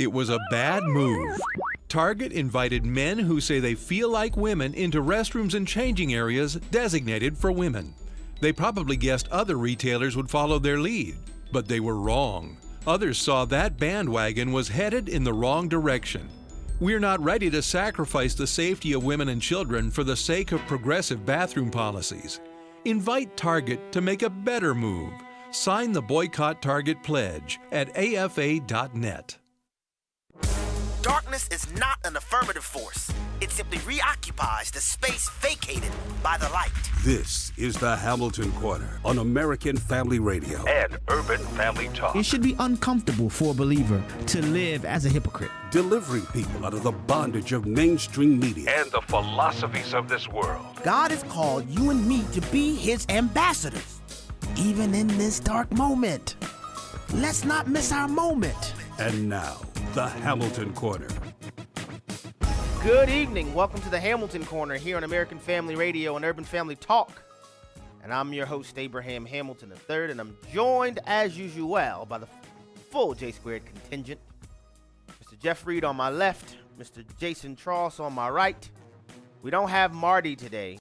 It was a bad move. Target invited men who say they feel like women into restrooms and changing areas designated for women. They probably guessed other retailers would follow their lead, but they were wrong. Others saw that bandwagon was headed in the wrong direction. We're not ready to sacrifice the safety of women and children for the sake of progressive bathroom policies. Invite Target to make a better move. Sign the Boycott Target Pledge at afa.net. Darkness is not an affirmative force. It simply reoccupies the space vacated by the light. This is the Hamilton Corner on American Family Radio and Urban Family Talk. It should be uncomfortable for a believer to live as a hypocrite. Delivering people out of the bondage of mainstream media and the philosophies of this world. God has called you and me to be his ambassadors, even in this dark moment. Let's not miss our moment. And now, the Hamilton Corner. Good evening. Welcome to the Hamilton Corner here on American Family Radio and Urban Family Talk. And I'm your host, Abraham Hamilton III, and I'm joined, as usual, by the full J-Squared contingent. Mr. Jeff Reed on my left, Mr. Jason Tross on my right. We don't have Marty today.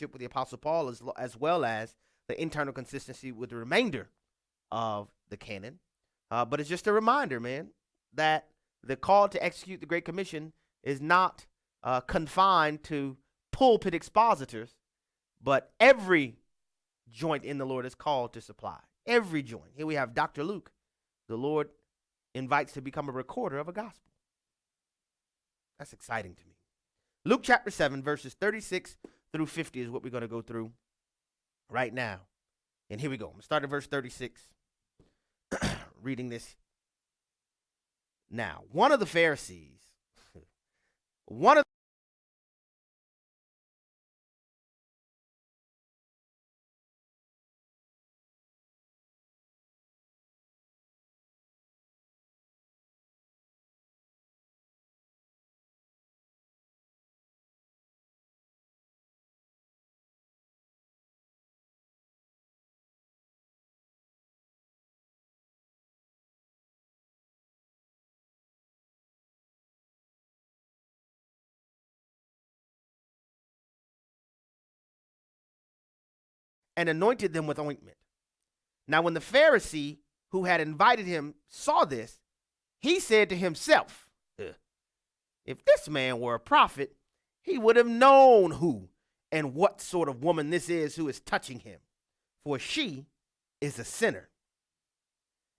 With the Apostle Paul as well as the internal consistency with the remainder of the canon. But it's just a reminder, man, that the call to execute the Great Commission is not confined to pulpit expositors, but every joint in the Lord is called to supply. Every joint. Here we have Dr. Luke. The Lord invites to become a recorder of a gospel. That's exciting to me. Luke chapter 7, verses 36 through 50 is what we're going to go through right now. And here we go. I'm going to start at verse 36. Reading this. Now, one of the Pharisees, one of and anointed them with ointment. Now, when the Pharisee who had invited him saw this, he said to himself, if this man were a prophet, he would have known who and what sort of woman this is who is touching him, for she is a sinner.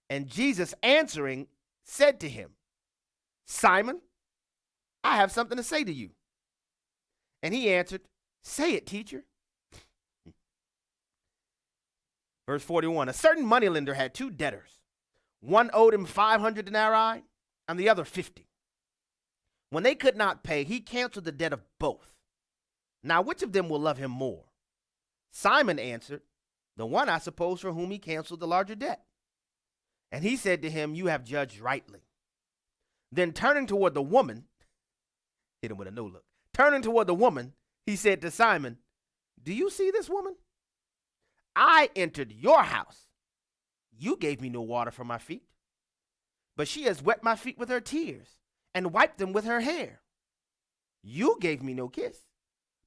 And Jesus answering said to him, Simon, I have something to say to you. And he answered, say it, teacher. Verse 41, a certain moneylender had two debtors. One owed him 500 denarii and the other 50. When they could not pay, he canceled the debt of both. Now, which of them will love him more? Simon answered, the one, I suppose, for whom he canceled the larger debt. And he said to him, you have judged rightly. Then turning toward the woman, hit him with a no look. Turning toward the woman, he said to Simon, do you see this woman? I entered your house. You gave me no water for my feet, but she has wet my feet with her tears and wiped them with her hair. You gave me no kiss,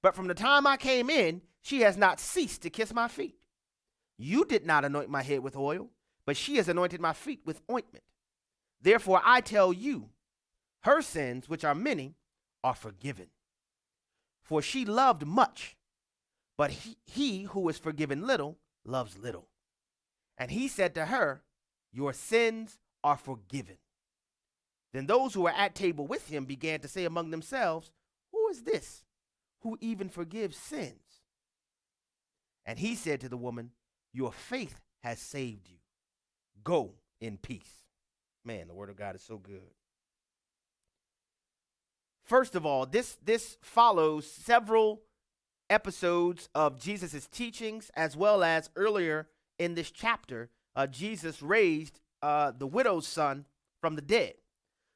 but from the time I came in, she has not ceased to kiss my feet. You did not anoint my head with oil, but she has anointed my feet with ointment. Therefore I tell you, her sins, which are many, are forgiven. For she loved much, but he who is forgiven little loves little. And he said to her, your sins are forgiven. Then those who were at table with him began to say among themselves, who is this who even forgives sins? And he said to the woman, your faith has saved you. Go in peace. Man, the word of God is so good. First of all, this follows several episodes of Jesus' teachings, as well as earlier in this chapter, Jesus raised the widow's son from the dead.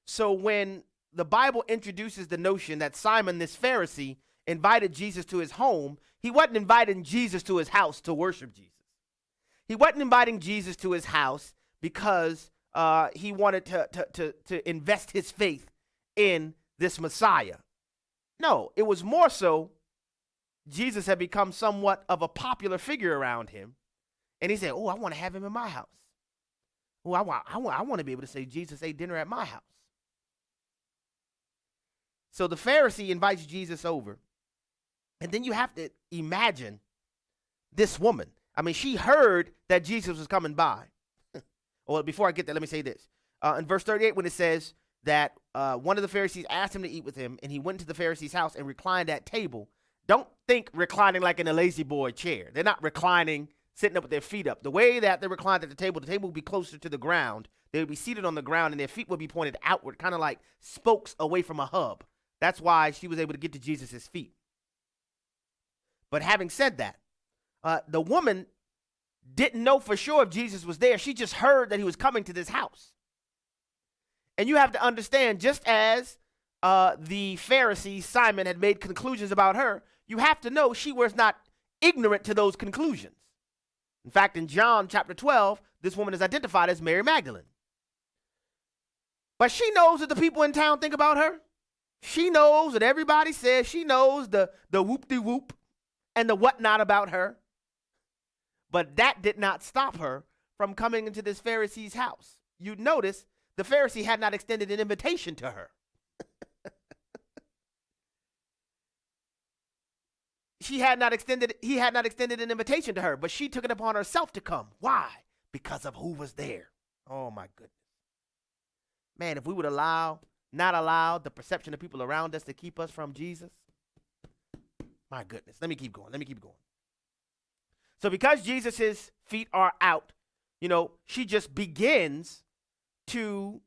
So when the Bible introduces the notion that Simon, this Pharisee, invited Jesus to his home, he wasn't inviting Jesus to his house to worship Jesus. He wasn't inviting Jesus to his house because he wanted to invest his faith in this Messiah. No, it was more so Jesus had become somewhat of a popular figure around him. And he said, oh, I want to have him in my house. Oh, I want to be able to say Jesus ate dinner at my house. So the Pharisee invites Jesus over. And then you have to imagine this woman. I mean, she heard that Jesus was coming by. Well, before I get there, let me say this. In verse 38, when it says that one of the Pharisees asked him to eat with him, and he went to the Pharisee's house and reclined at table. Don't think reclining like in a lazy boy chair. They're not reclining, sitting up with their feet up. The way that they reclined at the table would be closer to the ground. They would be seated on the ground, and their feet would be pointed outward, kind of like spokes away from a hub. That's why she was able to get to Jesus' feet. But having said that, the woman didn't know for sure if Jesus was there. She just heard that he was coming to this house. And you have to understand, just as the Pharisee, Simon, had made conclusions about her, you have to know she was not ignorant to those conclusions. In fact, in John chapter 12, this woman is identified as Mary Magdalene. But she knows what the people in town think about her. She knows what everybody says. She knows the whoop-de-whoop and the whatnot about her. But that did not stop her from coming into this Pharisee's house. You notice the Pharisee had not extended an invitation to her. He had not extended an invitation to her, but she took it upon herself to come. Why? because of who was there. Oh, my goodness. Man, if we would not allow the perception of people around us to keep us from Jesus, my goodness. Let me keep going. So because Jesus' feet are out, she just begins to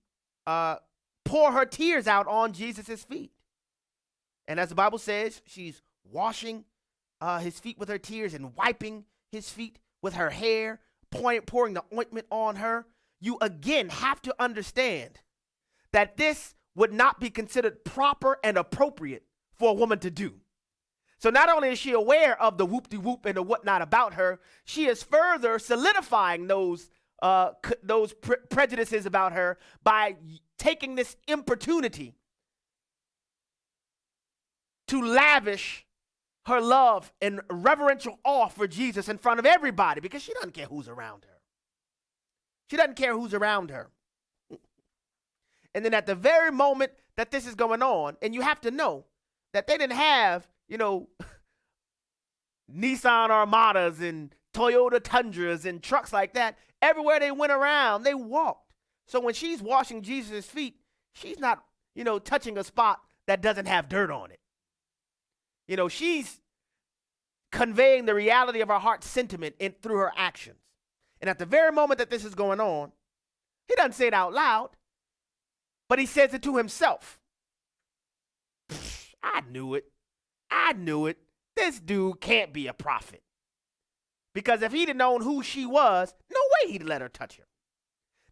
pour her tears out on Jesus' feet. And as the Bible says, she's washing his feet with her tears and wiping his feet with her hair, pouring the ointment on her. You again have to understand that this would not be considered proper and appropriate for a woman to do. So not only is she aware of the whoop-de-whoop and the whatnot about her, she is further solidifying those prejudices about her by taking this opportunity to lavish her love and reverential awe for Jesus in front of everybody, because she doesn't care who's around her. And then at the very moment that this is going on, and you have to know that they didn't have, Nissan Armadas and Toyota Tundras and trucks like that. Everywhere they went around, they walked. So when she's washing Jesus' feet, she's not, touching a spot that doesn't have dirt on it. She's conveying the reality of her heart's sentiment through her actions. And at the very moment that this is going on, he doesn't say it out loud, but he says it to himself. I knew it. This dude can't be a prophet. Because if he'd have known who she was, no way he'd let her touch her.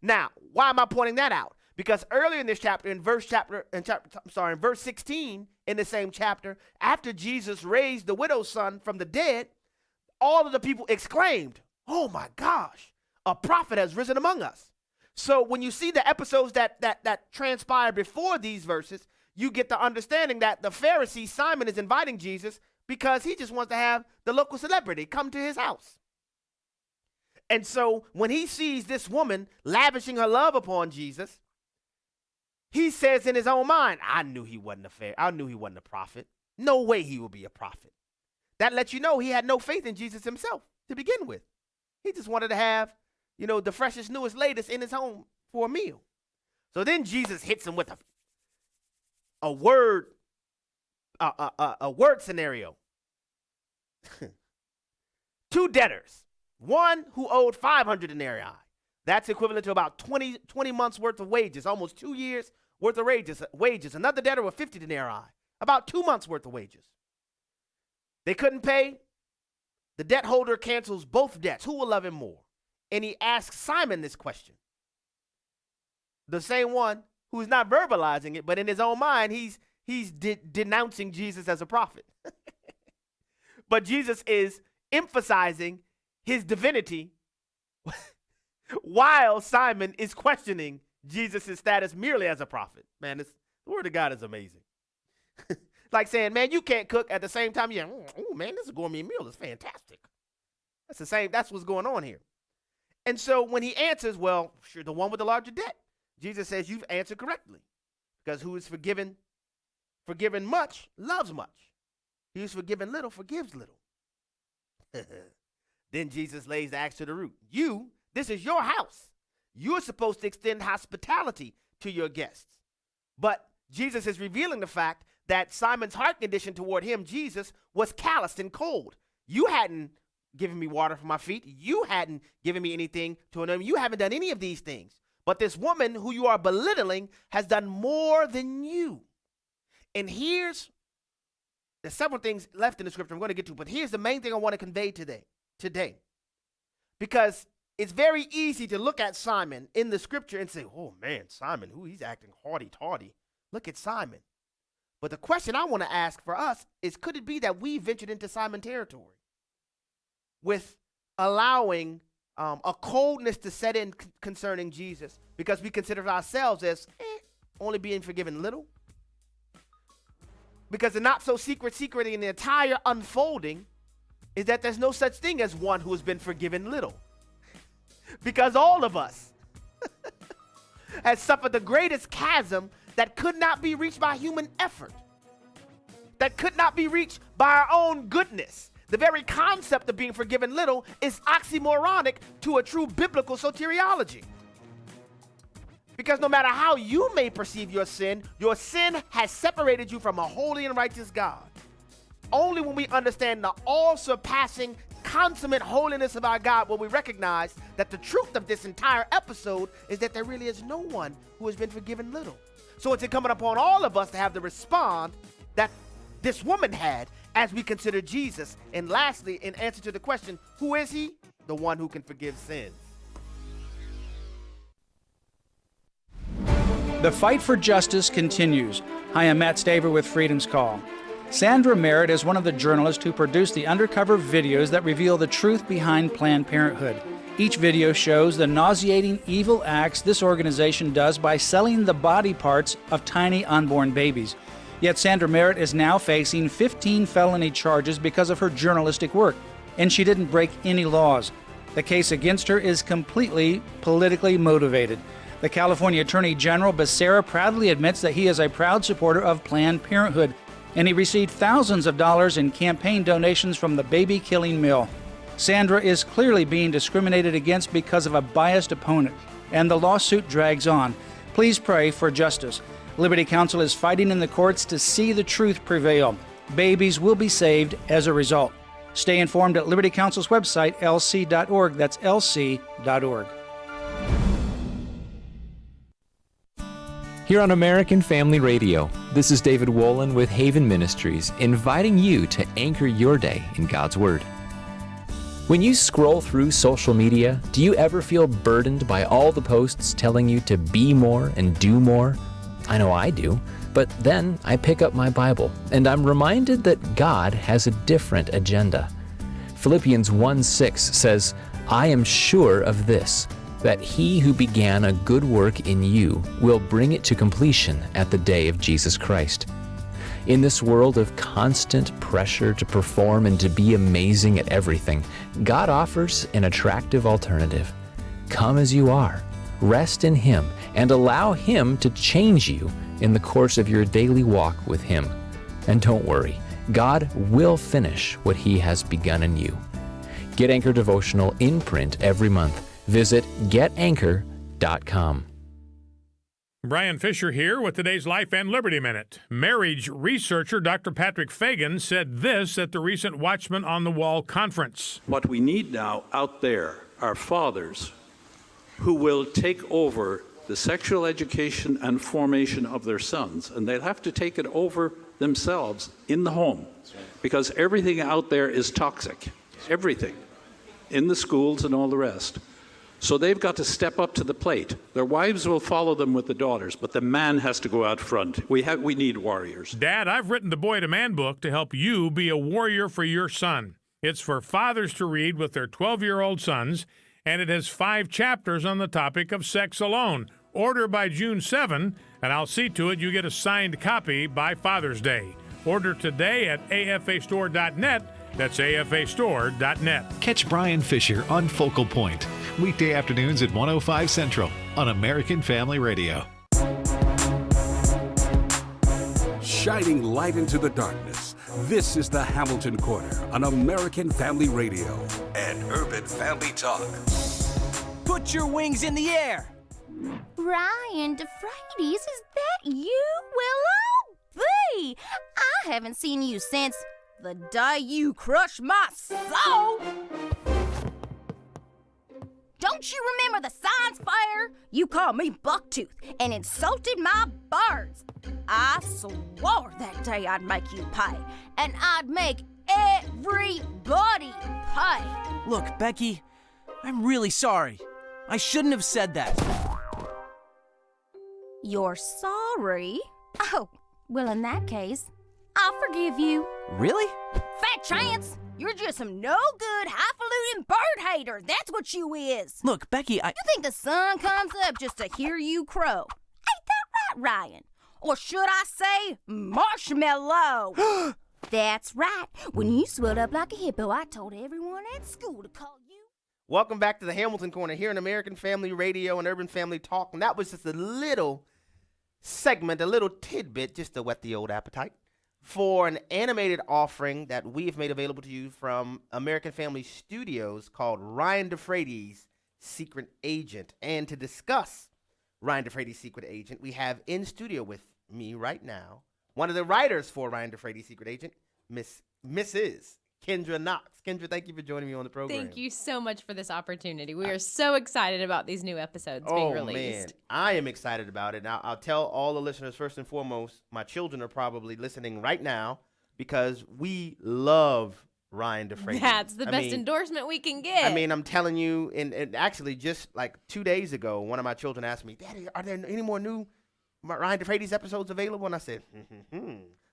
Now, why am I pointing that out? Because earlier in this chapter, in verse 16 in the same chapter, after Jesus raised the widow's son from the dead, all of the people exclaimed, "Oh my gosh, a prophet has risen among us." So when you see the episodes that transpire before these verses, you get the understanding that the Pharisee Simon is inviting Jesus because he just wants to have the local celebrity come to his house. And so when he sees this woman lavishing her love upon Jesus, he says in his own mind, I knew he wasn't a prophet. No way he would be a prophet. That lets you know he had no faith in Jesus himself to begin with. He just wanted to have, the freshest, newest, latest in his home for a meal. So then Jesus hits him with a word scenario. Two debtors, one who owed 500 denarii. That's equivalent to about 20 months worth of wages, almost 2 years worth of wages. Another debtor with 50 denarii, about 2 months worth of wages. They couldn't pay. The debt holder cancels both debts. Who will love him more? And he asks Simon this question. The same one who's not verbalizing it, but in his own mind, he's denouncing Jesus as a prophet. But Jesus is emphasizing his divinity while Simon is questioning Jesus' status merely as a prophet. Man, the word of God is amazing. Like saying, man, you can't cook at the same time. Yeah, oh man, this is a gourmet meal. It's fantastic. That's the same. That's what's going on here. And so when he answers, well, sure, the one with the larger debt, Jesus says, you've answered correctly. Because who is forgiven much, loves much. He who's forgiven little, forgives little. Then Jesus lays the axe to the root. This is your house. You're supposed to extend hospitality to your guests. But Jesus is revealing the fact that Simon's heart condition toward him, Jesus, was calloused and cold. You hadn't given me water for my feet. You hadn't given me anything to anoint me. You haven't done any of these things. But this woman who you are belittling has done more than you. And there's several things left in the scripture I'm going to get to, but here's the main thing I want to convey today. Because it's very easy to look at Simon in the scripture and say, oh man, Simon, he's acting haughty-taughty. Look at Simon. But the question I want to ask for us is, could it be that we ventured into Simon territory with allowing a coldness to set in concerning Jesus because we consider ourselves as only being forgiven little? Because the not so secret in the entire unfolding is that there's no such thing as one who has been forgiven little. Because all of us has suffered the greatest chasm that could not be reached by human effort, that could not be reached by our own goodness, The very concept of being forgiven little is oxymoronic to a true biblical soteriology. Because no matter how you may perceive your sin has separated you from a holy and righteous God. Only when we understand the all-surpassing, consummate holiness of our God will we recognize that the truth of this entire episode is that there really is no one who has been forgiven little. So it's incumbent upon all of us to have the response that this woman had as we consider Jesus. And lastly, in answer to the question, who is he? The one who can forgive sins. The fight for justice continues. Hi, I'm Matt Staver with Freedom's Call. Sandra Merritt is one of the journalists who produced the undercover videos that reveal the truth behind Planned Parenthood. Each video shows the nauseating evil acts this organization does by selling the body parts of tiny unborn babies. Yet Sandra Merritt is now facing 15 felony charges because of her journalistic work, and she didn't break any laws. The case against her is completely politically motivated. The California Attorney General Becerra proudly admits that he is a proud supporter of Planned Parenthood, and he received thousands of dollars in campaign donations from the baby-killing mill. Sandra is clearly being discriminated against because of a biased opponent, and the lawsuit drags on. Please pray for justice. Liberty Counsel is fighting in the courts to see the truth prevail. Babies will be saved as a result. Stay informed at Liberty Counsel's website, lc.org. That's lc.org. Here on American Family Radio, this is David Wolin with Haven Ministries, inviting you to anchor your day in God's Word. When you scroll through social media, do you ever feel burdened by all the posts telling you to be more and do more? I know I do, but then I pick up my Bible, and I'm reminded that God has a different agenda. Philippians 1:6 says, I am sure of this, that he who began a good work in you will bring it to completion at the day of Jesus Christ. In this world of constant pressure to perform and to be amazing at everything, God offers an attractive alternative. Come as you are, rest in Him, and allow Him to change you in the course of your daily walk with Him. And don't worry, God will finish what He has begun in you. Get Anchor Devotional in print every month. Visit getanchor.com. Brian Fisher here with today's Life and Liberty Minute. Marriage researcher Dr. Patrick Fagan said this at the recent Watchman on the Wall conference. What we need now out there are fathers who will take over the sexual education and formation of their sons, and they'll have to take it over themselves in the home, because everything out there is toxic. Everything. In the schools and all the rest. So they've got to step up to the plate. Their wives will follow them with the daughters, but the man has to go out front. We need warriors. Dad, I've written the Boy to Man book to help you be a warrior for your son. It's for fathers to read with their 12-year-old sons, and it has 5 chapters on the topic of sex alone. Order by June 7, and I'll see to it you get a signed copy by Father's Day. Order today at afastore.net. That's afastore.net. Catch Brian Fisher on Focal Point, weekday afternoons at 1:05 Central on American Family Radio. Shining light into the darkness, this is the Hamilton Corner on American Family Radio and Urban Family Talk. Put your wings in the air. Ryan Defrates, is that you? Well, oh, B! I haven't seen you since the day you crushed my soul. Don't you remember the science fair? You called me Bucktooth and insulted my birds. I swore that day I'd make you pay, and I'd make everybody pay. Look, Becky, I'm really sorry. I shouldn't have said that. You're sorry? Oh, well, in that case, I'll forgive you. Really? Fat chance! You're just some no-good, highfalutin bird hater. That's what you is. Look, Becky, You think the sun comes up just to hear you crow? Ain't that right, Ryan? Or should I say marshmallow? That's right. When you swelled up like a hippo, I told everyone at school to call you. Welcome back to the Hamilton Corner here on American Family Radio and Urban Family Talk. And that was just a little segment, a little tidbit, just to whet the old appetite for an animated offering that we have made available to you from American Family Studios called Ryan Defrates' Secret Agent. And to discuss Ryan Defrates' Secret Agent, we have in studio with me right now one of the writers for Ryan Defrates' Secret Agent, Mrs. Kendra Knox. Kendra, thank you for joining me on the program. Thank you so much for this opportunity. We are so excited about these new episodes being released. Man, I am excited about it. Now, I'll tell all the listeners, first and foremost, my children are probably listening right now because we love Ryan Defrates. That's the best endorsement we can get. I mean, I'm telling you, and actually just like 2 days ago, one of my children asked me, Daddy, are there any more new Ryan Defrates episodes available? And I said,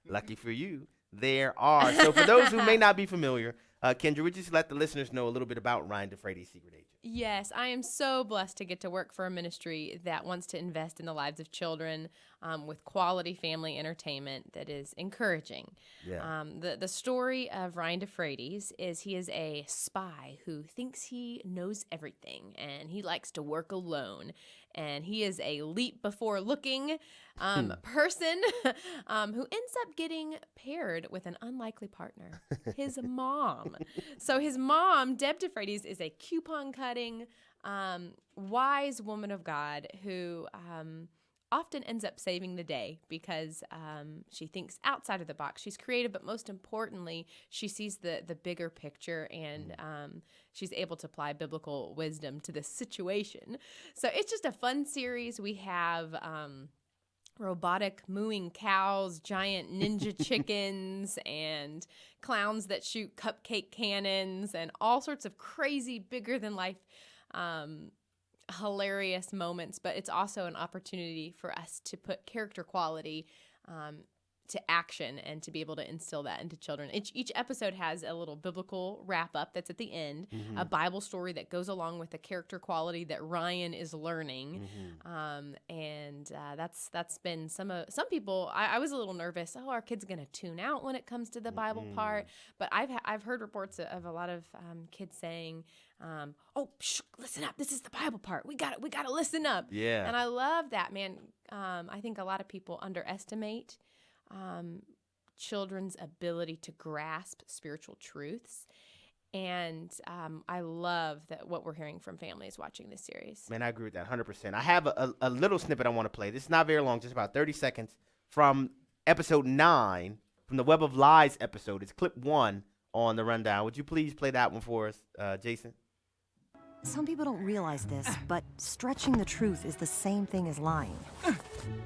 lucky for you, there are. So for those who may not be familiar, Kendra, would you just let the listeners know a little bit about Ryan Defrates' Secret Agent? Yes, I am so blessed to get to work for a ministry that wants to invest in the lives of children with quality family entertainment that is encouraging. Yeah. The story of Ryan Defrates is he is a spy who thinks he knows everything, and he likes to work alone. And he is a leap before looking person who ends up getting paired with an unlikely partner, his mom. So his mom, Deb Defrates, is a coupon-cutting, wise woman of God who often ends up saving the day because she thinks outside of the box. She's creative, but most importantly, she sees the bigger picture, and she's able to apply biblical wisdom to this situation. So it's just a fun series. We have robotic mooing cows, giant ninja chickens, and clowns that shoot cupcake cannons, and all sorts of crazy, bigger-than-life hilarious moments. But it's also an opportunity for us to put character quality to action and to be able to instill that into children. Each episode has a little biblical wrap-up that's at the end, a Bible story that goes along with the character quality that Ryan is learning. And that's been some people, I was a little nervous, our kid's going to tune out when it comes to the Bible part. But I've heard reports of a lot of kids saying, listen up, this is the Bible part. We got to listen up. Yeah. And I love that, man. I think a lot of people underestimate children's ability to grasp spiritual truths. And I love that what we're hearing from families watching this series. Man, I agree with that 100%. I have a little snippet I want to play. This is not very long, just about 30 seconds from episode 9, from the Web of Lies episode. It's clip 1 on the rundown. Would you please play that one for us, Jason? Some people don't realize this, but stretching the truth is the same thing as lying.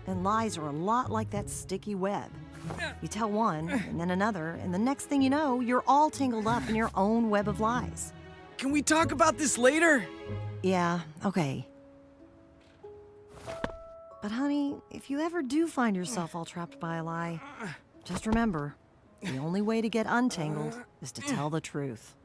And lies are a lot like that sticky web. You tell one, and then another, and the next thing you know, you're all tangled up in your own web of lies. Can we talk about this later? Yeah, okay. But honey, if you ever do find yourself all trapped by a lie, just remember, the only way to get untangled is to tell the truth.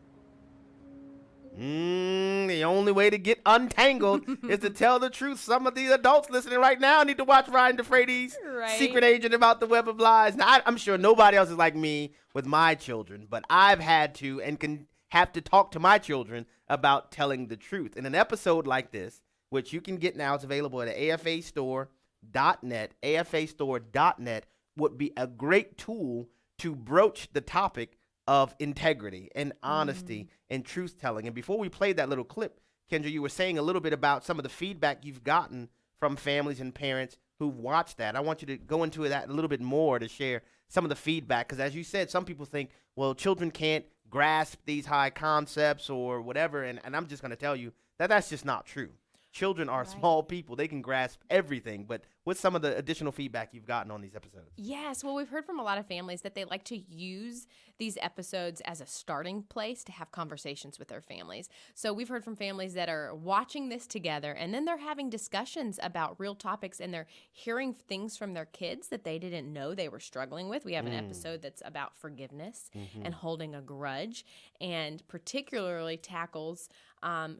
The only way to get untangled is to tell the truth. Some of the adults listening right now need to watch Ryan Defrates' Secret Agent about the Web of Lies. Now, I'm sure nobody else is like me with my children, but I've had to and can have to talk to my children about telling the truth. In an episode like this, which you can get now, it's available at afastore.net. afastore.net would be a great tool to broach the topic of integrity and honesty and truth-telling. And before we played that little clip, Kendra, you were saying a little bit about some of the feedback you've gotten from families and parents who've watched that. I want you to go into that a little bit more to share some of the feedback, because as you said, some people think, well, children can't grasp these high concepts or whatever, and I'm just going to tell you that that's just not true. Children are small people. They can grasp everything. But what's some of the additional feedback you've gotten on these episodes? Yes. Well, we've heard from a lot of families that they like to use these episodes as a starting place to have conversations with their families. So we've heard from families that are watching this together, and then they're having discussions about real topics, and they're hearing things from their kids that they didn't know they were struggling with. We have an episode that's about forgiveness and holding a grudge, and particularly tackles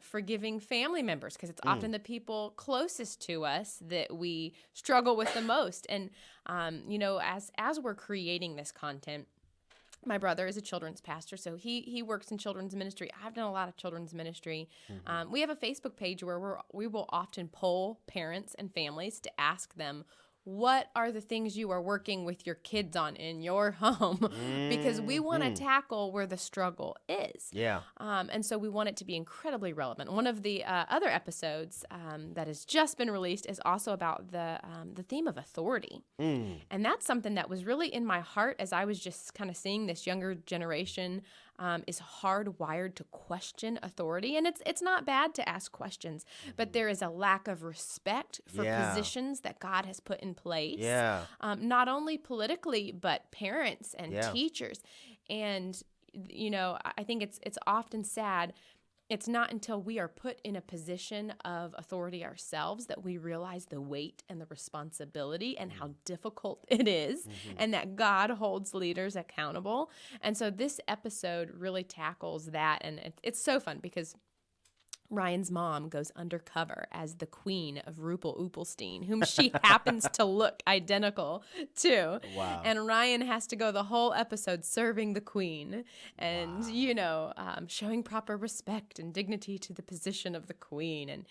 forgiving family members, because it's often the people closest to us that we struggle with the most. And, as we're creating this content, my brother is a children's pastor, so he works in children's ministry. I've done a lot of children's ministry. We have a Facebook page where we will often poll parents and families to ask them, what are the things you are working with your kids on in your home? Because we want to tackle where the struggle is. Yeah. And so we want it to be incredibly relevant. One of the other episodes that has just been released is also about the theme of authority. And that's something that was really in my heart as I was just kind of seeing this younger generation is hardwired to question authority. And it's not bad to ask questions, but there is a lack of respect for positions that God has put in place. Not only politically, but parents and teachers. And, you know, I think it's often sad. It's not until we are put in a position of authority ourselves that we realize the weight and the responsibility and how difficult it is, and that God holds leaders accountable. And so this episode really tackles that, and it's so fun because Ryan's mom goes undercover as the queen of Rupel Oopelstein, whom she happens to look identical to. Wow. And Ryan has to go the whole episode serving the queen and, you know, showing proper respect and dignity to the position of the queen. And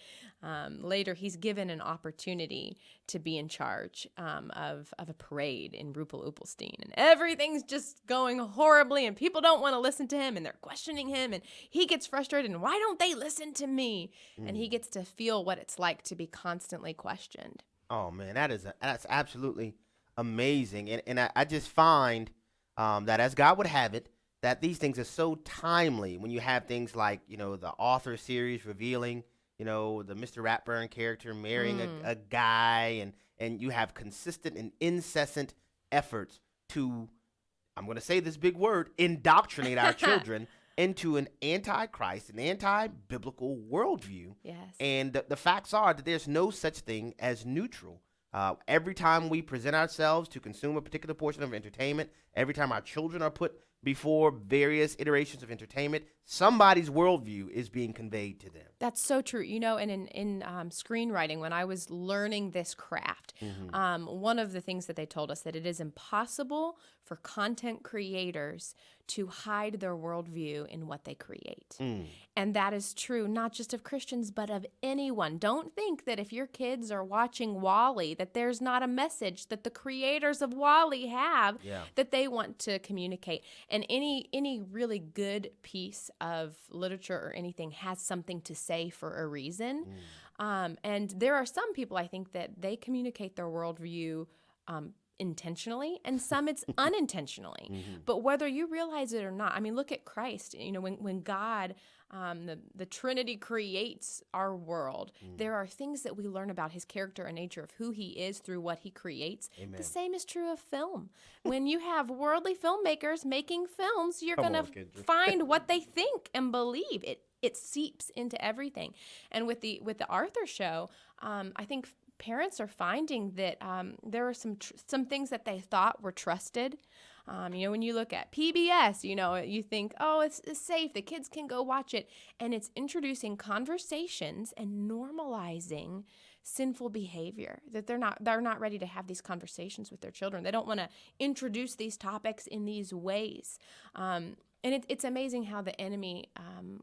later he's given an opportunity to be in charge of a parade in Rupel Oopelstein. And everything's just going horribly and people don't want to listen to him and they're questioning him and he gets frustrated and why don't they listen to me? And he gets to feel what it's like to be constantly questioned. Oh man, that's absolutely amazing. And I just find that as God would have it, that these things are so timely when you have things like, you know, the author series revealing, you know, the Mr. Ratburn character marrying a guy, and you have consistent and incessant efforts to, I'm going to say this big word, indoctrinate our children into an anti-Christ, an anti-biblical worldview. Yes. And the facts are that there's no such thing as neutral. Every time we present ourselves to consume a particular portion of entertainment, every time our children are put before various iterations of entertainment, somebody's worldview is being conveyed to them. That's so true. You know, and in screenwriting, when I was learning this craft, one of the things that they told us that it is impossible for content creators to hide their worldview in what they create. And that is true not just of Christians, but of anyone. Don't think that if your kids are watching WALL-E, that there's not a message that the creators of WALL-E have that they want to communicate. And any really good piece of literature or anything has something to say for a reason. And there are some people, I think, that they communicate their worldview intentionally, and some it's unintentionally. But whether you realize it or not, I mean, look at Christ. You know, when God, the Trinity creates our world, there are things that we learn about his character and nature of who he is through what he creates. Amen. The same is true of film. When you have worldly filmmakers making films, you're going to find what they think and believe. It seeps into everything. And with the Arthur show, I think parents are finding that there are some things that they thought were trusted. You know, when you look at PBS, you know, you think, oh, it's safe. The kids can go watch it. And it's introducing conversations and normalizing sinful behavior, that they're not ready to have these conversations with their children. They don't want to introduce these topics in these ways. And it's amazing how the enemy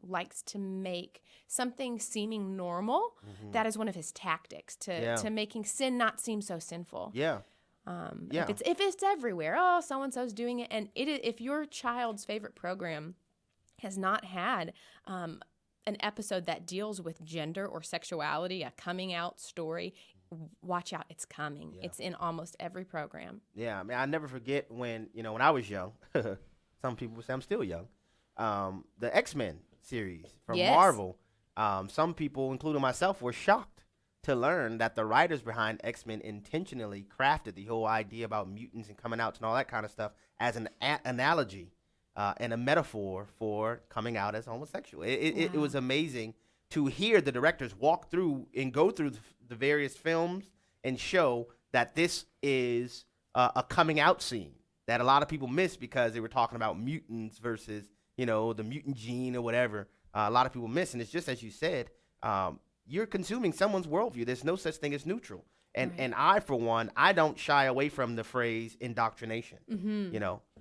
likes to make something seeming normal. That is one of his tactics to making sin not seem so sinful. If it's everywhere, oh, so-and-so's doing it. And if your child's favorite program has not had an episode that deals with gender or sexuality, a coming out story, watch out, it's coming. It's in almost every program. Yeah, I mean, I never forget when I was young. Some people would say I'm still young. The X-Men series from Marvel. Some people, including myself, were shocked to learn that the writers behind X-Men intentionally crafted the whole idea about mutants and coming out and all that kind of stuff as an analogy and a metaphor for coming out as homosexual. It was amazing to hear the directors walk through and go through the various films and show that this is a coming out scene that a lot of people miss because they were talking about mutants versus, the mutant gene or whatever. A lot of people miss. And it's just as you said, you're consuming someone's worldview. There's no such thing as neutral. And I, for one, I don't shy away from the phrase indoctrination.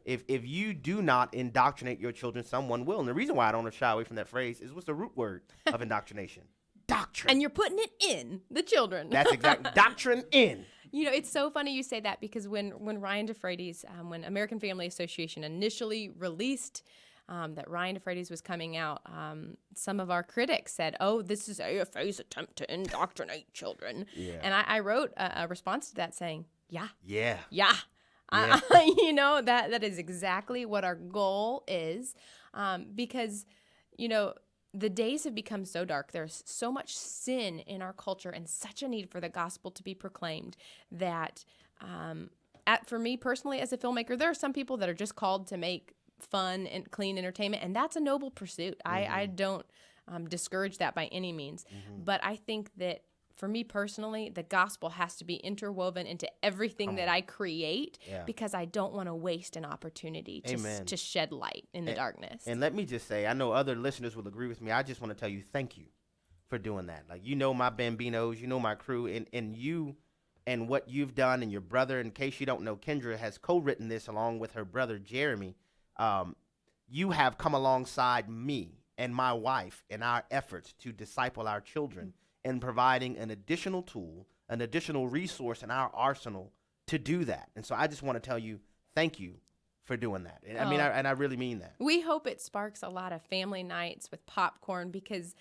If you do not indoctrinate your children, someone will. And the reason why I don't shy away from that phrase is what's the root word of indoctrination? Doctrine. And you're putting it in the children. That's exactly. Doctrine in. It's so funny you say that because when Ryan Defrates, when American Family Association initially released that Ryan Defrates was coming out, some of our critics said, "Oh, this is AFA's attempt to indoctrinate children." Yeah. And I wrote a response to that saying, "Yeah, Yeah. yeah." Yeah. That is exactly what our goal is, because the days have become so dark. There's so much sin in our culture and such a need for the gospel to be proclaimed that, for me personally as a filmmaker, there are some people that are just called to make fun and clean entertainment, and that's a noble pursuit. I don't discourage that by any means, but I think that for me personally, the gospel has to be interwoven into everything that I create because I don't want to waste an opportunity to shed light in the darkness. And let me just say, I know other listeners will agree with me. I just want to tell you thank you for doing that. Like, my Bambinos, my crew, and you and what you've done, and your brother, in case you don't know, Kendra has co-written this along with her brother, Jeremy. You have come alongside me and my wife in our efforts to disciple our children and providing an additional tool, an additional resource in our arsenal to do that. And so I just want to tell you, thank you for doing that. And I really mean that. We hope it sparks a lot of family nights with popcorn because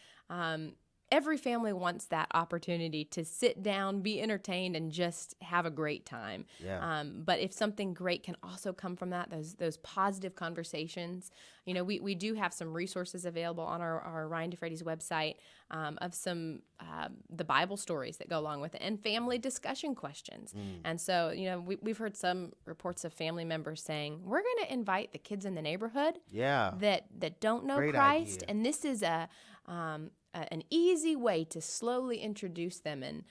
every family wants that opportunity to sit down, be entertained, and just have a great time. Yeah. But if something great can also come from that, those positive conversations, we do have some resources available on our Ryan Defrates website of some the Bible stories that go along with it and family discussion questions. And so, we've heard some reports of family members saying, we're going to invite the kids in the neighborhood that don't know Great Christ. idea. And this is an easy way to slowly introduce them and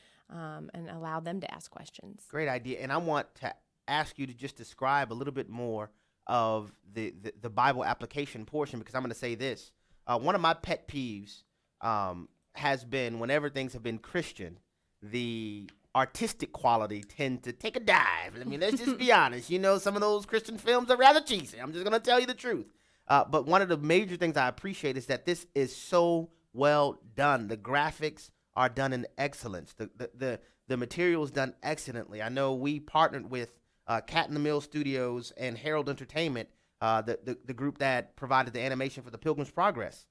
allow them to ask questions. Great idea. And I want to ask you to just describe a little bit more of the Bible application portion, because I'm going to say this. One of my pet peeves has been whenever things have been Christian, the artistic quality tend to take a dive. I mean, let's just be honest. Some of those Christian films are rather cheesy. I'm just going to tell you the truth. But one of the major things I appreciate is that this is so well done. The graphics are done in excellence. The material is done excellently. I know we partnered with Cat in the Mill Studios and Herald Entertainment, the group that provided the animation for the Pilgrim's Progress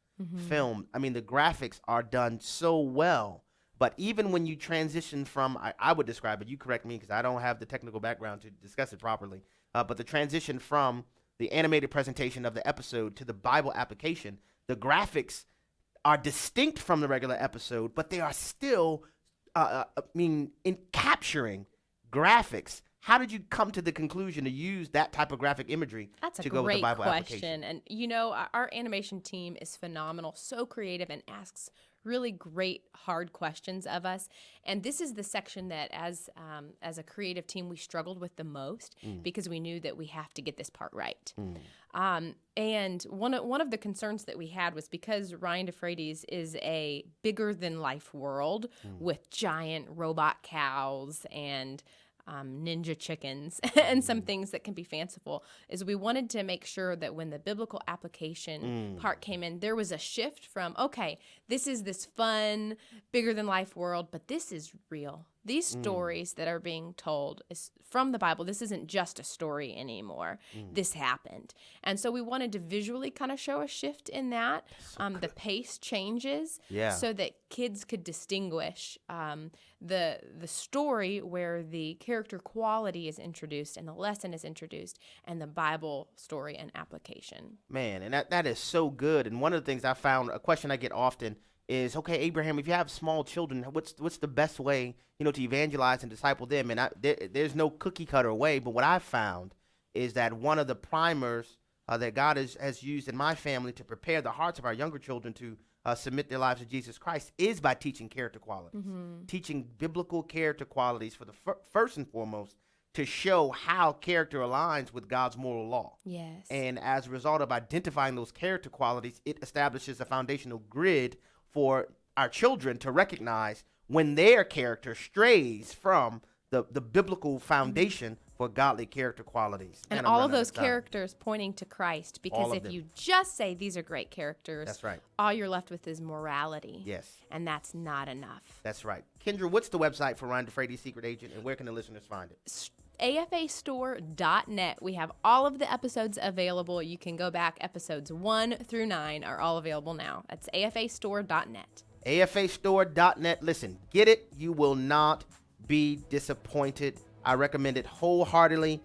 film. I mean, the graphics are done so well. But even when you transition from, I would describe it, you correct me because I don't have the technical background to discuss it properly, but the transition from the animated presentation of the episode to the Bible application, the graphics are distinct from the regular episode, but they are still, in capturing graphics. How did you come to the conclusion to use that type of graphic imagery to go with the Bible application? And our animation team is phenomenal, so creative, and asks really great, hard questions of us. And this is the section that, as a creative team, we struggled with the most because we knew that we have to get this part right. And one of the concerns that we had was because Ryan Defrates is a bigger-than-life world with giant robot cows and ninja chickens and some things that can be fanciful, is we wanted to make sure that when the biblical application part came in, there was a shift from, okay, this is this fun, bigger-than-life world, but this is real. These stories that are being told is from the Bible. This isn't just a story anymore. This happened. And so we wanted to visually kind of show a shift in that. The pace changes so that kids could distinguish the story where the character quality is introduced and the lesson is introduced and the Bible story and application. Man, and that is so good. And one of the things I found, a question I get often is, okay, Abraham, if you have small children, what's the best way, to evangelize and disciple them? And there's no cookie cutter way, but what I've found is that one of the primers that God has used in my family to prepare the hearts of our younger children to submit their lives to Jesus Christ is by teaching character qualities, teaching biblical character qualities for the first and foremost, to show how character aligns with God's moral law. Yes. And as a result of identifying those character qualities, it establishes a foundational grid for our children to recognize when their character strays from the biblical foundation for godly character qualities. And I'm all of running out those time. characters pointing to Christ, All because of if them. you just say these are great characters, That's right. all you're left with is morality. Yes. And that's not enough. That's right. Kendra, what's the website for Ryan Defrates' Secret Agent, and where can the listeners find it? AFAstore.net. We have all of the episodes available. You can go back. Episodes 1 through 9 are all available now. That's AFAstore.net. AFAstore.net. Listen, get it. You will not be disappointed. I recommend it wholeheartedly.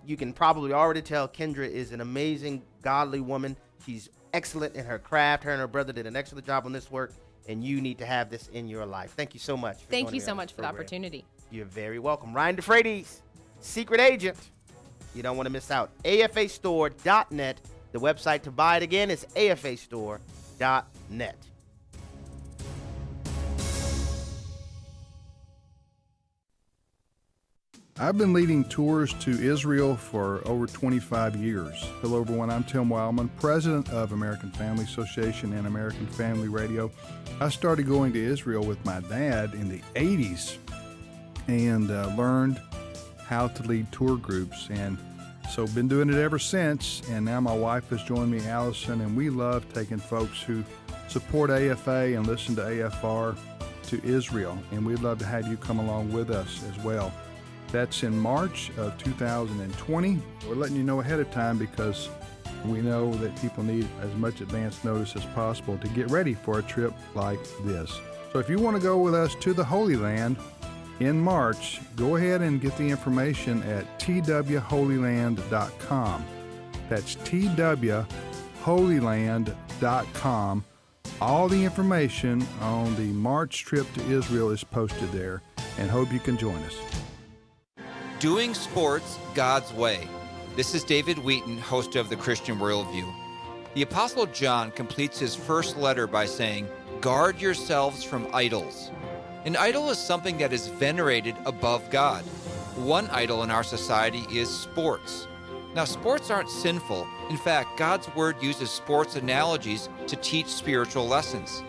You can probably already tell Kendra is an amazing, godly woman. She's excellent in her craft. Her and her brother did an excellent job on this work, and you need to have this in your life. Thank you so much. Thank you so much for the opportunity. You're very welcome. Ryan Defrates, Secret Agent. You don't want to miss out. AFAstore.net. The website to buy it again is AFAstore.net. I've been leading tours to Israel for over 25 years. Hello, everyone. I'm Tim Wildman, president of American Family Association and American Family Radio. I started going to Israel with my dad in the 80s and learned how to lead tour groups. And so been doing it ever since. And now my wife has joined me, Allison, and we love taking folks who support AFA and listen to AFR to Israel. And we'd love to have you come along with us as well. That's in March of 2020. We're letting you know ahead of time because we know that people need as much advance notice as possible to get ready for a trip like this. So if you want to go with us to the Holy Land in March, go ahead and get the information at twholyland.com. That's twholyland.com. All the information on the March trip to Israel is posted there, and hope you can join us. Doing sports God's way. This is David Wheaton, host of The Christian Worldview. The Apostle John completes his first letter by saying, "Guard yourselves from idols." An idol is something that is venerated above God. One idol in our society is sports. Now, sports aren't sinful. In fact, God's Word uses sports analogies to teach spiritual lessons.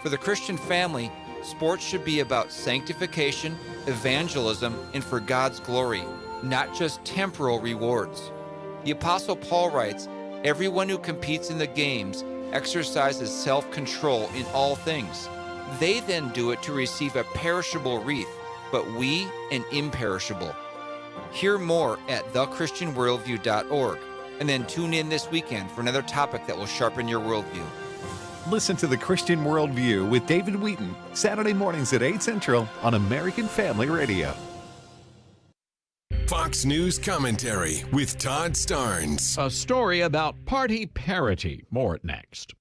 For the Christian family, sports should be about sanctification, evangelism, and for God's glory, not just temporal rewards. The Apostle Paul writes, "Everyone who competes in the games exercises self-control in all things. They then do it to receive a perishable wreath, but we an imperishable." Hear more at thechristianworldview.org, and then tune in this weekend for another topic that will sharpen your worldview. Listen to The Christian Worldview with David Wheaton, Saturday mornings at 8 Central on American Family Radio. Fox News Commentary with Todd Starnes. A story about party parity. More next.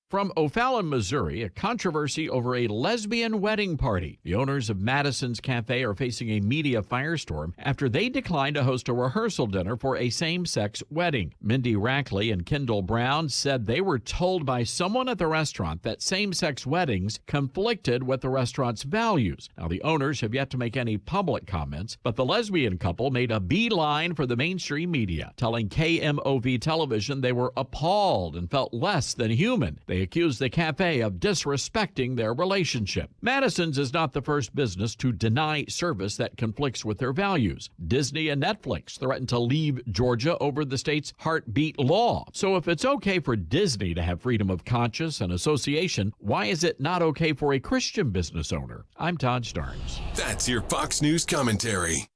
From O'Fallon, Missouri, a controversy over a lesbian wedding party. The owners of Madison's Cafe are facing a media firestorm after they declined to host a rehearsal dinner for a same-sex wedding. Mindy Rackley and Kendall Brown said they were told by someone at the restaurant that same-sex weddings conflicted with the restaurant's values. Now, the owners have yet to make any public comments, but the lesbian couple made a beeline for the mainstream media, telling KMOV television they were appalled and felt less than human. They accused the cafe of disrespecting their relationship. Madison's is not the first business to deny service that conflicts with their values. Disney and Netflix threatened to leave Georgia over the state's heartbeat law. So if it's okay for Disney to have freedom of conscience and association, why is it not okay for a Christian business owner? I'm Todd Starnes. That's your Fox News Commentary.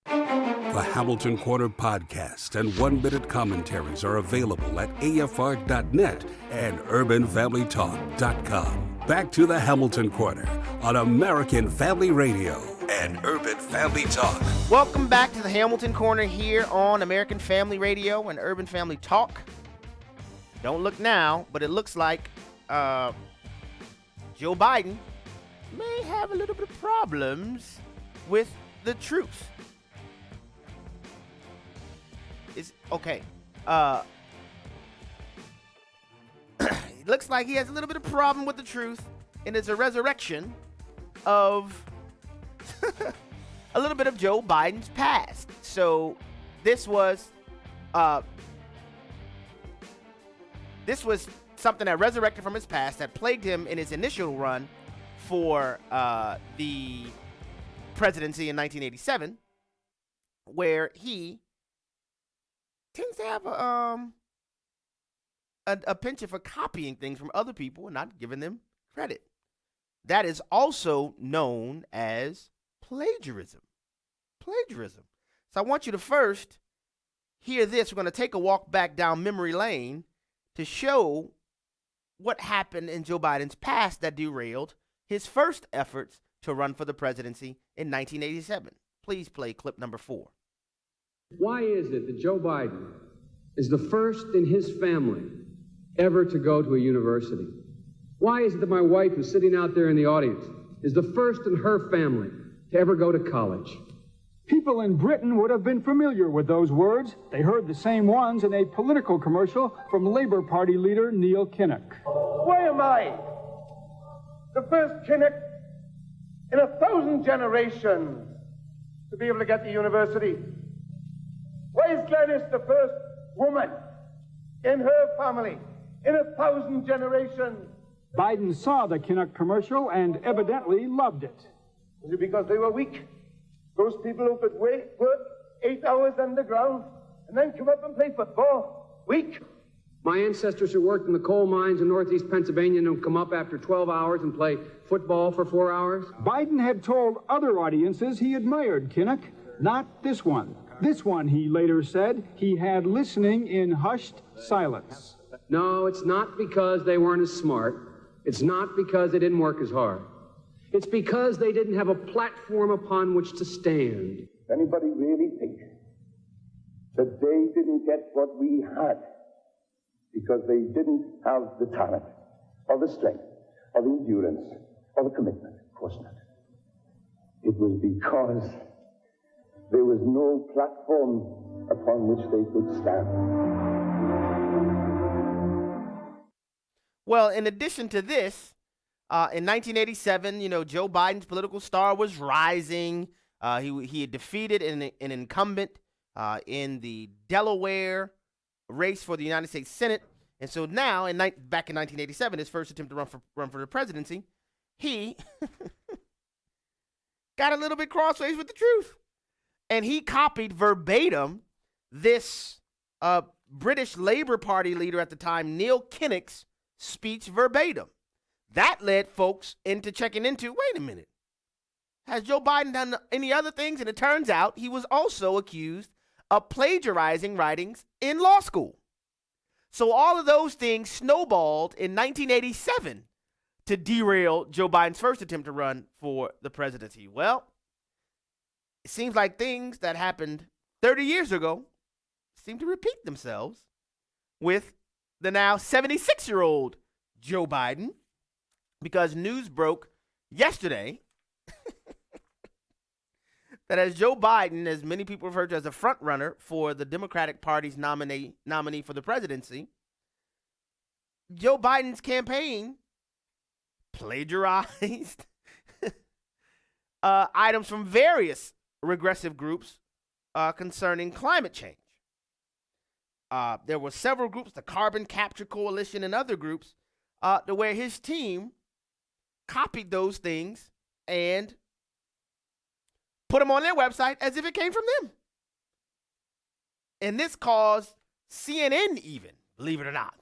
The Hamilton Corner podcast and one-minute commentaries are available at afr.net and urbanfamilytalk.com. Back to the Hamilton Corner on American Family Radio and Urban Family Talk. Welcome back to the Hamilton Corner here on American Family Radio and Urban Family Talk. Don't look now, but it looks like Joe Biden may have a little bit of problems with the truth. Okay. It looks like he has a little bit of problem with the truth, and it's a resurrection of a little bit of Joe Biden's past. So this was something that resurrected from his past that plagued him in his initial run for the presidency in 1987. where he tends to have a penchant for copying things from other people and not giving them credit. That is also known as plagiarism. Plagiarism. So I want you to first hear this. We're going to take a walk back down memory lane to show what happened in Joe Biden's past that derailed his first efforts to run for the presidency in 1987. Please play clip number 4. Why is it that Joe Biden is the first in his family ever to go to a university? Why is it that my wife, who's sitting out there in the audience, is the first in her family to ever go to college? People in Britain would have been familiar with those words. They heard the same ones in a political commercial from Labour Party leader Neil Kinnock. Why am I the first Kinnock in 1,000 generations to be able to get to university? Why is Glenys the first woman in her family in 1,000 generations? Biden saw the Kinnock commercial and evidently loved it. Was it because they were weak? Those people who could work 8 hours underground and then come up and play football? Weak? My ancestors who worked in the coal mines in northeast Pennsylvania and come up after 12 hours and play football for 4 hours? Biden had told other audiences he admired Kinnock, not this one. This one, he later said, he had listening in hushed silence. No, it's not because they weren't as smart. It's not because they didn't work as hard. It's because they didn't have a platform upon which to stand. Anybody really think that they didn't get what we had because they didn't have the talent or the strength or the endurance or the commitment? Of course not. It was because there was no platform upon which they could stand. Well, in addition to this, in 1987, Joe Biden's political star was rising. He had defeated an incumbent in the Delaware race for the United States Senate. And so now, back in 1987, his first attempt to run for the presidency, he got a little bit crossways with the truth. And he copied verbatim this British Labour Party leader at the time, Neil Kinnock's speech verbatim. That led folks into checking into, wait a minute, has Joe Biden done any other things? And it turns out he was also accused of plagiarizing writings in law school. So all of those things snowballed in 1987 to derail Joe Biden's first attempt to run for the presidency. Well, it seems like things that happened 30 years ago seem to repeat themselves with the now 76-year-old Joe Biden, because news broke yesterday that as Joe Biden, as many people refer to as a front runner for the Democratic Party's nominee for the presidency, Joe Biden's campaign plagiarized items from various regressive groups concerning climate change. There were several groups, the Carbon Capture Coalition and other groups, where his team copied those things and put them on their website as if it came from them. And this caused CNN even, believe it or not,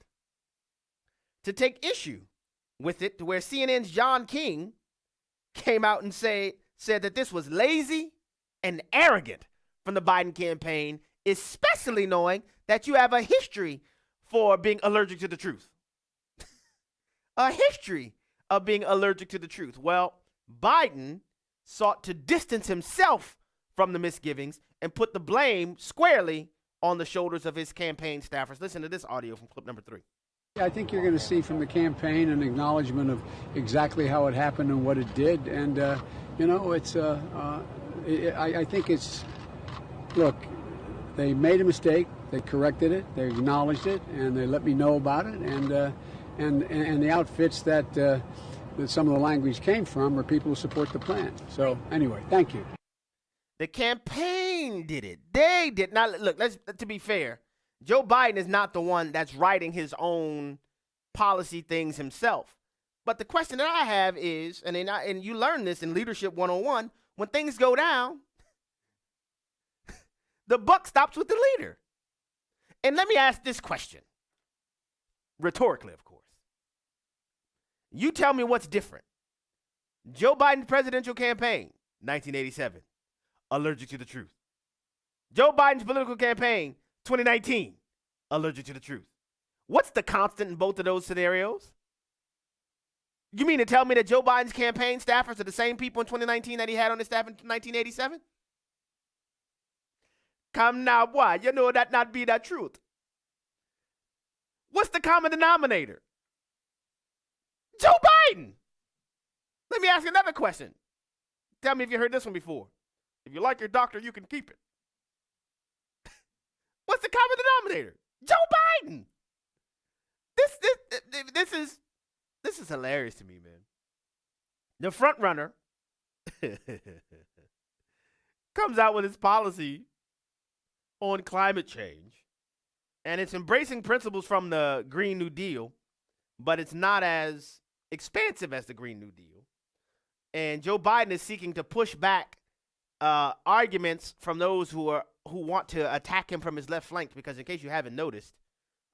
to take issue with it, to where CNN's John King came out and said that this was lazy and arrogant from the Biden campaign, especially knowing that you have a history for being allergic to the truth. A history of being allergic to the truth. Well, Biden sought to distance himself from the misgivings and put the blame squarely on the shoulders of his campaign staffers. Listen to this audio from clip number 3. I think you're going to see from the campaign an acknowledgement of exactly how it happened and what it did. And, it's, I think it's, look, they made a mistake, they corrected it, they acknowledged it, and they let me know about it. And the outfits that some of the language came from are people who support the plan. So anyway, thank you. The campaign did it. They did not. Look, to be fair, Joe Biden is not the one that's writing his own policy things himself. But the question that I have is, and you learn this in Leadership 101, when things go down, The buck stops with the leader. And let me ask this question, rhetorically, of course. You tell me what's different. Joe Biden's presidential campaign, 1987, allergic to the truth. Joe Biden's political campaign, 2019, allergic to the truth. What's the constant in both of those scenarios? You mean to tell me that Joe Biden's campaign staffers are the same people in 2019 that he had on his staff in 1987? Come now, boy, you know that not be the truth. What's the common denominator? Joe Biden. Let me ask you another question. Tell me if you heard this one before. If you like your doctor, you can keep it. What's the common denominator? Joe Biden. This is hilarious to me, man. The front runner comes out with his policy on climate change, and it's embracing principles from the Green New Deal, but it's not as expansive as the Green New Deal. And Joe Biden is seeking to push back arguments from those who want to attack him from his left flank, because in case you haven't noticed,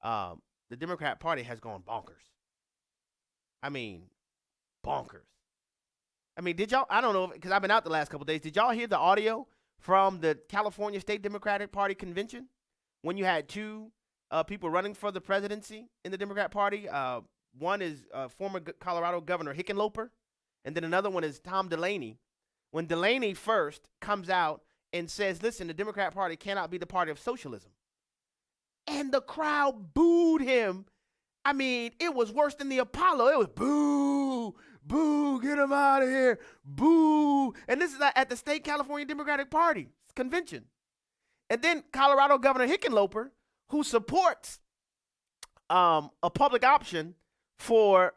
the Democrat Party has gone bonkers. I mean, bonkers. I mean, did y'all, I don't know, because I've been out the last couple of days, did y'all hear the audio from the California State Democratic Party convention when you had two people running for the presidency in the Democrat Party? One is former Colorado Governor Hickenlooper, and then another one is Tom Delaney. When Delaney first comes out and says, listen, the Democrat Party cannot be the party of socialism, and the crowd booed him. I mean, it was worse than the Apollo. It was boo, boo, get him out of here, boo. And this is at the State California Democratic Party convention. And then Colorado Governor Hickenlooper, who supports a public option for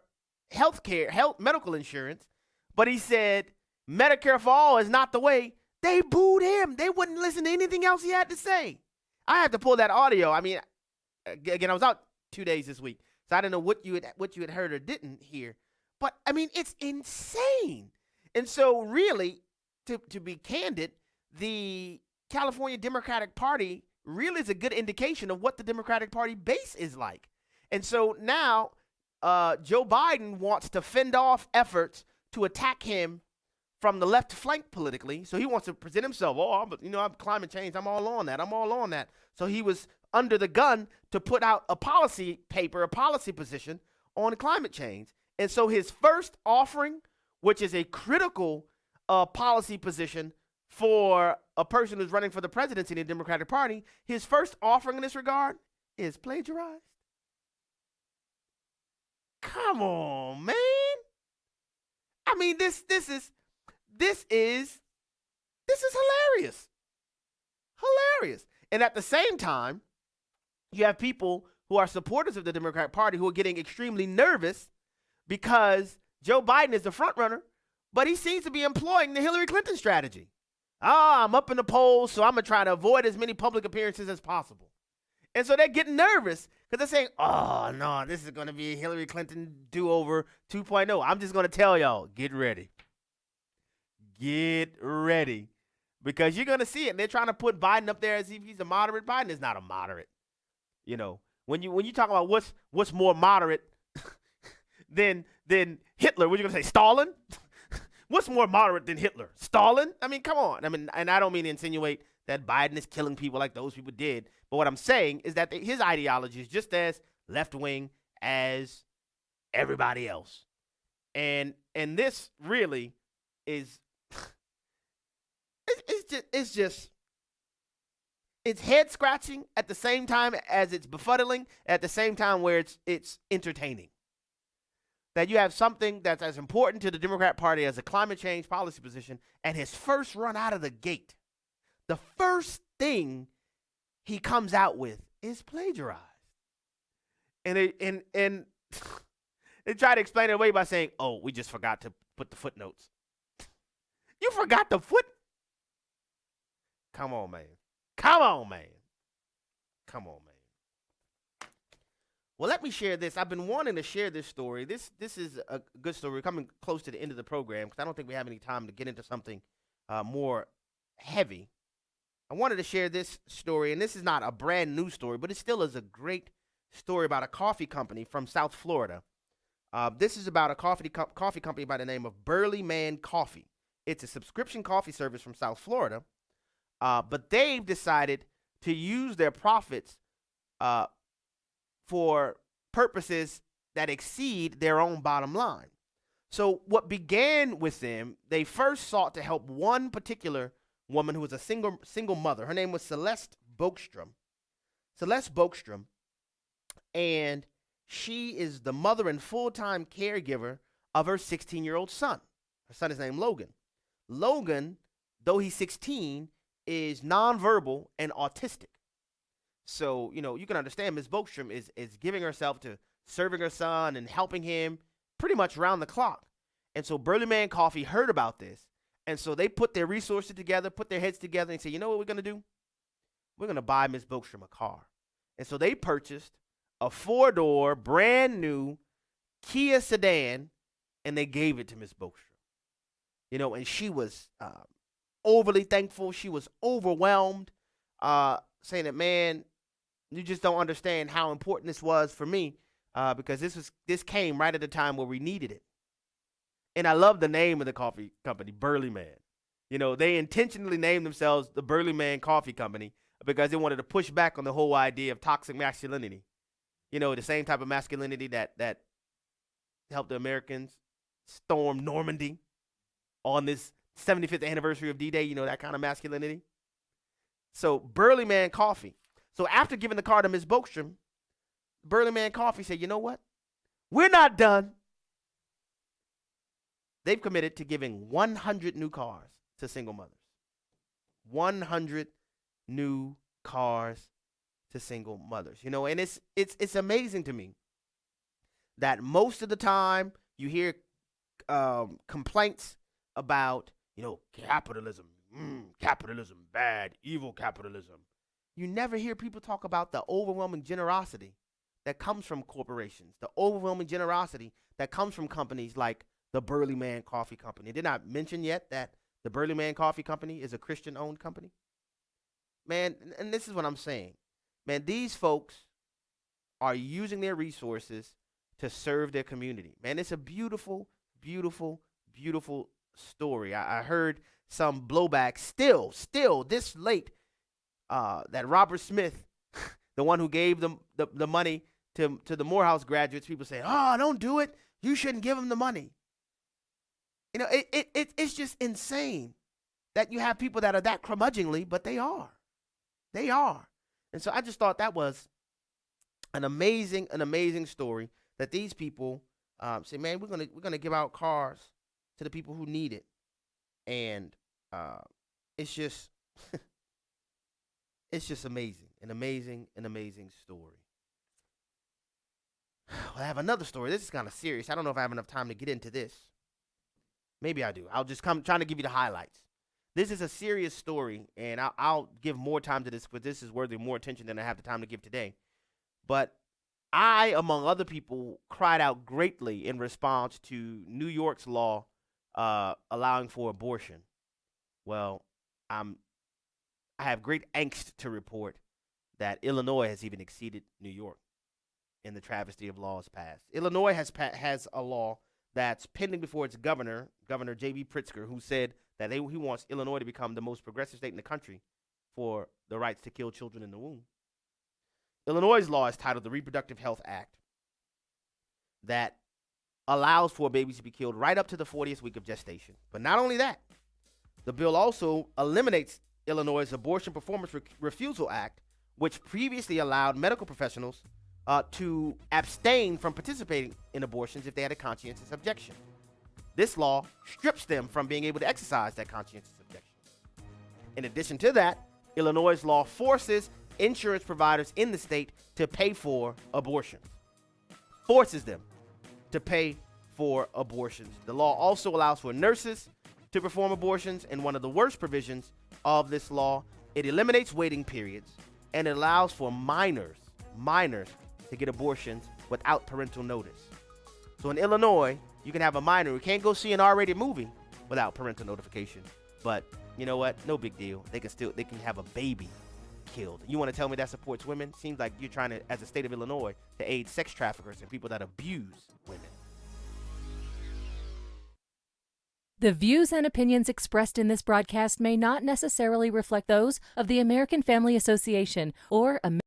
medical insurance, but he said Medicare for all is not the way. They booed him. They wouldn't listen to anything else he had to say. I had to pull that audio. I mean, again, I was out 2 days this week, so I didn't know what you had heard or didn't hear. But, I mean, it's insane. And so, really, to be candid, the California Democratic Party really is a good indication of what the Democratic Party base is like. And so now Joe Biden wants to fend off efforts to attack him from the left flank politically. So he wants to present himself, I'm climate change. I'm all on that. So he was under the gun to put out a policy paper, a policy position on climate change. And so his first offering, which is a critical policy position for a person who's running for the presidency in the Democratic Party, his first offering in this regard is plagiarized. Come on, man. I mean, this is hilarious. Hilarious. And at the same time, you have people who are supporters of the Democratic Party who are getting extremely nervous because Joe Biden is the front runner, but he seems to be employing the Hillary Clinton strategy. I'm up in the polls, so I'm going to try to avoid as many public appearances as possible. And so they're getting nervous because they're saying, oh, no, this is going to be a Hillary Clinton do-over 2.0. I'm just going to tell y'all, get ready. Get ready. Because you're going to see it. And they're trying to put Biden up there as if he's a moderate. Biden is not a moderate. You know, when you talk about what's more moderate than Hitler, what are you going to say, Stalin? What's more moderate than Hitler? Stalin? I mean, come on. I mean, and I don't mean to insinuate that Biden is killing people like those people did. But what I'm saying is that his ideology is just as left-wing as everybody else. And this really is, it's head-scratching at the same time as it's befuddling, at the same time where it's entertaining. That you have something that's as important to the Democrat Party as a climate change policy position, and his first run out of the gate, the first thing he comes out with is plagiarized. And they try to explain it away by saying, oh, we just forgot to put the footnotes. You forgot the foot? Come on, man. Come on, man. Come on, man. Well, let me share this. I've been wanting to share this story. This is a good story. We're coming close to the end of the program because I don't think we have any time to get into something more heavy. I wanted to share this story, and this is not a brand new story, but it still is a great story about a coffee company from South Florida. This is about a coffee company by the name of Burley Man Coffee. It's a subscription coffee service from South Florida, but they've decided to use their profits for purposes that exceed their own bottom line. So what began with them, they first sought to help one particular woman who was a single mother. Her name was Celeste Boekstrom. Celeste Boekstrom, and she is the mother and full-time caregiver of her 16-year-old son. Her son is named Logan. Logan, though he's 16, is nonverbal and autistic. So, you can understand Ms. Boekstrom is giving herself to serving her son and helping him pretty much round the clock. And so Burley Man Coffee heard about this. And so they put their resources together, put their heads together, and said, you know what we're going to do? We're going to buy Ms. Boekstrom a car. And so they purchased a 4-door, brand new Kia sedan, and they gave it to Ms. Boekstrom. And she was overly thankful. She was overwhelmed, saying that, man, you just don't understand how important this was for me, because this came right at the time where we needed it. And I love the name of the coffee company, Burley Man. They intentionally named themselves the Burley Man Coffee Company because they wanted to push back on the whole idea of toxic masculinity. The same type of masculinity that helped the Americans storm Normandy on this 75th anniversary of D-Day, that kind of masculinity. So Burley Man Coffee. So after giving the car to Ms. Boekstrom, Burley Man Coffee said, you know what? We're not done. They've committed to giving 100 new cars to single mothers. 100 new cars to single mothers. And it's amazing to me that most of the time you hear complaints about, capitalism. Capitalism, bad, evil capitalism. You never hear people talk about the overwhelming generosity that comes from corporations, the overwhelming generosity that comes from companies like the Burley Man Coffee Company. Did not mention yet that the Burley Man Coffee Company is a Christian-owned company. Man, and this is what I'm saying. Man, these folks are using their resources to serve their community. Man, it's a beautiful, beautiful, beautiful story. I heard some blowback still this late, that Robert Smith, the one who gave them the money to the Morehouse graduates, people say, oh, don't do it. You shouldn't give them the money. It's just insane that you have people that are that curmudgeonly, but they are. They are. And so I just thought that was an amazing story that these people say, man, we're gonna give out cars to the people who need it. And it's just it's just amazing. An amazing story. Well, I have another story. This is kind of serious. I don't know if I have enough time to get into this. Maybe I do. I'll just trying to give you the highlights. This is a serious story, and I'll give more time to this, because this is worthy of more attention than I have the time to give today. But I, among other people, cried out greatly in response to New York's law allowing for abortion. Well, I have great angst to report that Illinois has even exceeded New York in the travesty of laws passed. Illinois has a law that's pending before its governor, Governor J.B. Pritzker, who said that he wants Illinois to become the most progressive state in the country for the rights to kill children in the womb. Illinois' law is titled the Reproductive Health Act, that allows for babies to be killed right up to the 40th week of gestation. But not only that, the bill also eliminates Illinois' Abortion Performance Refusal Act, which previously allowed medical professionals to abstain from participating in abortions if they had a conscientious objection. This law strips them from being able to exercise that conscientious objection. In addition to that, Illinois' law forces insurance providers in the state to pay for abortions. Forces them to pay for abortions. The law also allows for nurses to perform abortions, and one of the worst provisions of this law, it eliminates waiting periods, and it allows for minors to get abortions without parental notice. So in Illinois, you can have a minor who can't go see an R-rated movie without parental notification, but you know what? No big deal. They can have a baby killed. You want to tell me that supports women? Seems like you're trying to, as a state of Illinois, to aid sex traffickers and people that abuse women. The views and opinions expressed in this broadcast may not necessarily reflect those of the American Family Association or